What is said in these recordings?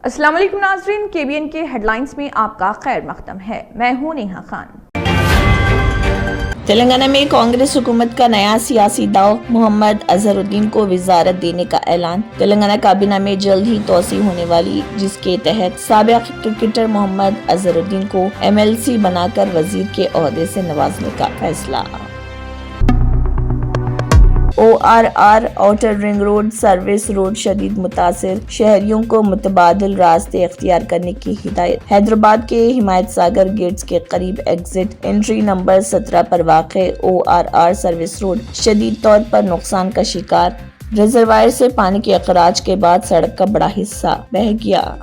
अस्सलाम वालेकुम नाज़रीन, KBN के हेडलाइंस में आपका खैर मकदम है। मैं हूं नेहा खान। तेलंगाना में कांग्रेस हुकूमत का नया सियासी दाव, मोहम्मद अजहरुद्दीन को वजारत देने का ऐलान। तेलंगाना काबीना में जल्द ही तोसी होने वाली, जिसके तहत साबिक क्रिकेटर मोहम्मद अजहरुद्दीन को MLC बनाकर वजीर के ओहदे से नवाजने का फैसला। ORR outer ring road service road शदीद मुतासिर, शहरियों को मुतबादिल रास्ते इख्तियार करने की हिदायत। हैदराबाद के हिमायत सागर गेट्स के करीब एग्जिट एंट्री नंबर 17 पर वाक़े ORR सर्विस रोड शदीद तौर पर नुकसान का शिकार। रिजर्वायर से पानी के अखराज के बाद सड़क का बड़ा हिस्सा बह गया।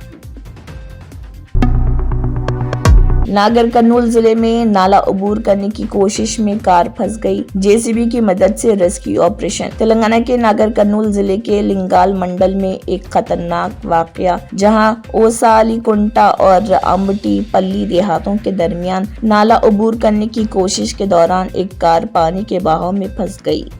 नागर कर्नूल जिले में नाला अबूर करने की कोशिश में कार फंस गई, JCB की मदद से रेस्क्यू ऑपरेशन। तेलंगाना के नागर कर्नूल जिले के लिंगाल मंडल में एक खतरनाक वाकया, जहां ओसालीकुंटा और अम्बटी पल्ली देहातों के दरमियान नाला अबूर करने की कोशिश के दौरान एक कार पानी के बहाव में फंस गई।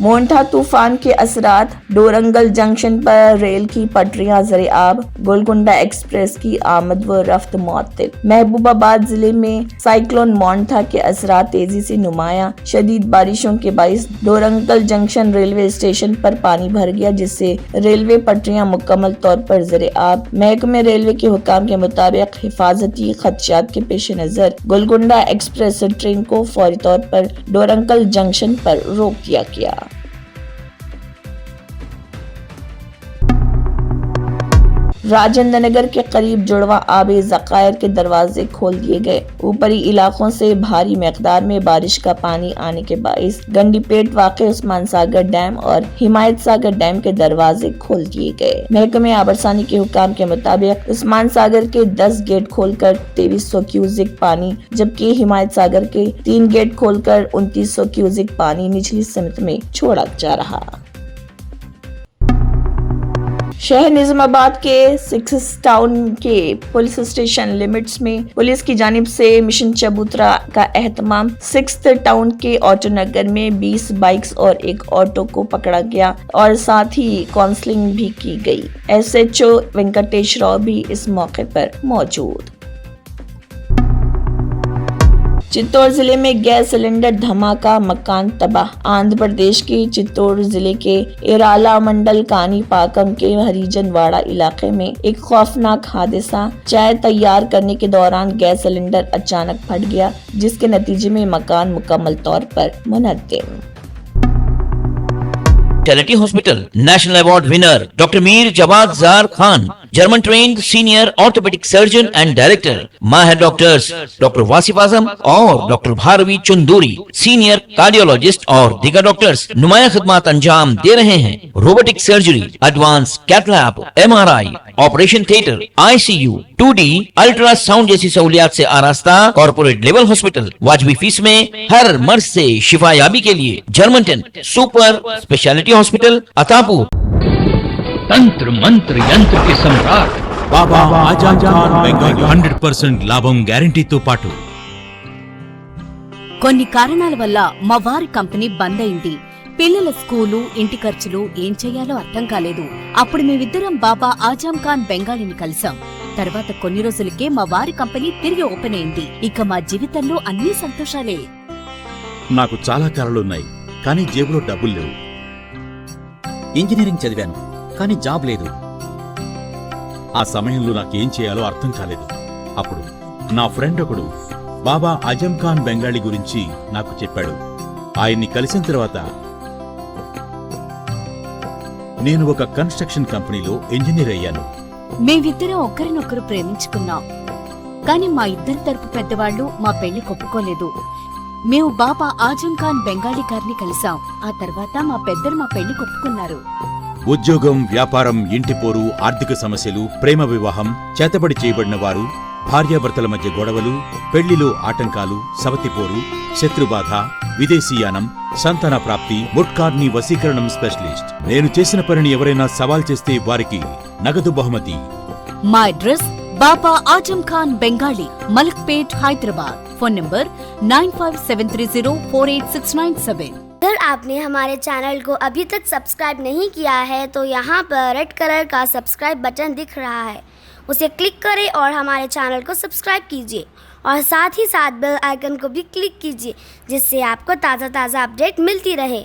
मोंठा तूफान के असरात, डोरंगल जंक्शन पर रेल की पटरियां ज़र-ए-आब, गोलकुंडा एक्सप्रेस की आमद व रफ्त मुअत्तल। महबूबाबाद जिले में साइक्लोन मोंठा के असरात तेजी से नुमाया, शदीद बारिशों के बाइस डोरंगल जंक्शन रेलवे स्टेशन पर पानी भर गया, जिससे रेलवे पटरियां मुकम्मल तौर पर ज़र-ए-आब। महकमे रेलवे के हुकाम के मुताबिक हिफाजती खदशात के पेश नजर गोलकुंडा एक्सप्रेस ट्रेन को फौरी तौर पर डोरंगल जंक्शन पर रोक दिया गया। राजेंद्र नगर के करीब जुड़वा आबे ज़खायर के दरवाजे खोल दिए गए। ऊपरी इलाकों से भारी मकदार में बारिश का पानी आने के बाइस गंडीपेट वाक़े उस्मान सागर डैम और हिमायत सागर डैम के दरवाजे खोल दिए गए। महकमे आबरसानी के हुकाम के मुताबिक उस्मान सागर के 10 गेट खोलकर 2300 क्यूसिक पानी, जबकि हिमायत सागर के 3 गेट खोलकर 2900 क्यूसिक पानी निचली सतह में छोड़ा जा रहा। शहर निजामाबाद के 6 टाउन के पुलिस स्टेशन लिमिट्स में पुलिस की जानिब से मिशन चबूतरा का एहतमाम। 6 टाउन के ऑटो नगर में 20 बाइक्स और एक ऑटो को पकड़ा गया और साथ ही काउंसलिंग भी की गई। SHO वेंकटेश राव भी इस मौके पर मौजूद। चित्तौड़ जिले में गैस सिलेंडर धमाका, मकान तबाह। आंध्र प्रदेश के चित्तौड़ जिले के इराला मंडल कानीपाकम के हरिजनवाड़ा इलाके में एक खौफनाक हादसा। चाय तैयार करने के दौरान गैस सिलेंडर अचानक फट गया, जिसके नतीजे में मकान मुकम्मल तौर पर मुनहदम। Specialty hospital national award winner doctor Mir Jawad Zar Khan, German trained senior orthopaedic surgeon and director. माहिर डॉक्टर्स डॉक्टर वासिफ आजम और doctor Bharvi Chanduri, senior cardiologist और दीगर डॉक्टर्स नुमाया खिदमत अंजाम दे रहे हैं। Robotic surgery, advance cath lab, MRI, operation theatre, ICU, 2D ultrasound जैसी सहूलियात से आरास्ता कॉर्पोरेट लेवल हॉस्पिटल। वाजबी फीस में हर मर्ज से शिफायाबी के लिए German tent super speciality hospital Attapur. तंत्र मंत्र यंत्र के सम्राट బాబా ఆజమ్ ఖాన్ బెంగాలీ 100% లాభం గ్యారంటీతో పాటు. కొన్ని కారణాల వల్ల మా వారి కంపెనీ బంద్ అయింది. పిల్లల స్కూలు, ఇంటి ఖర్చులు ఏం చెయ్యాలో అర్థం కాలేదు. అప్పుడు మేమిద్దరం బాబా ఆజమ్ ఖాన్ బెంగాలీని కలిసాం. తర్వాత కొన్ని రోజులకే మా వారి కంపెనీ తిరిగి ఓపెన్ అయింది. ఇక మా జీవితంలో అన్ని సంతోషాలే. నాకు చాలా కలలున్నాయి, కానీ జేబులో డబ్బులు లేవు. ఇంజనీరింగ్ చదివాను, కానీ జాబ్ లేదు. ఆ సమయంలో నాకేం చేయాలో అర్థం కాలేదు. అప్పుడు నా ఫ్రెండ్ ఒకడు బాబా ఆజమ్ ఖాన్ బెంగాలీ గురించి నాకు చెప్పాడు. ఆయన్ని కలిసిన తర్వాత నేను ఒక కన్స్ట్రక్షన్ కంపెనీలో ఇంజనీర్ అయ్యాను. మేమిద్దరం ఒకరినొకరు ప్రేమించుకున్నాం, కానీ మా ఇద్దరి తరపు పెద్దవాళ్లు మా పెళ్లి ఒప్పుకోలేదు. మేము బాబా ఆజమ్ ఖాన్ బెంగాలీ గారిని కలిసాం. ఆ తర్వాత మా పెద్దలు మా పెళ్లి ఒప్పుకున్నారు. ఉద్యోగం, వ్యాపారం, ఇంటి పోరు, ఆర్థిక సమస్యలు, ప్రేమ వివాహం, చేతబడి చేయబడిన వారు, భార్యాభర్తల మధ్య గొడవలు, పెళ్లిలో ఆటంకాలు, సవతిపోరు, శత్రుబాధ, విదేశీయానం, సంతాన ప్రాప్తి, ముట్కార్ని వశీకరణం స్పెషలిస్ట్. నేను చేసిన పనిని ఎవరైనా సవాల్ చేస్తే వారికి నగదు బహుమతి. మా address Baba Azam Khan Bengali, Malakpet, Hyderabad. Phone number 9573048697. اگر آپ نے ہمارے چینل کو ابھی تک سبسکرائب نہیں کیا ہے تو یہاں پر ریڈ کلر کا سبسکرائب بٹن دکھ رہا ہے، اسے کلک کریں اور ہمارے چینل کو سبسکرائب کیجیے اور ساتھ ہی ساتھ بیل آئیکن کو بھی کلک کیجیے، جس سے آپ کو تازہ اپڈیٹ ملتی رہے۔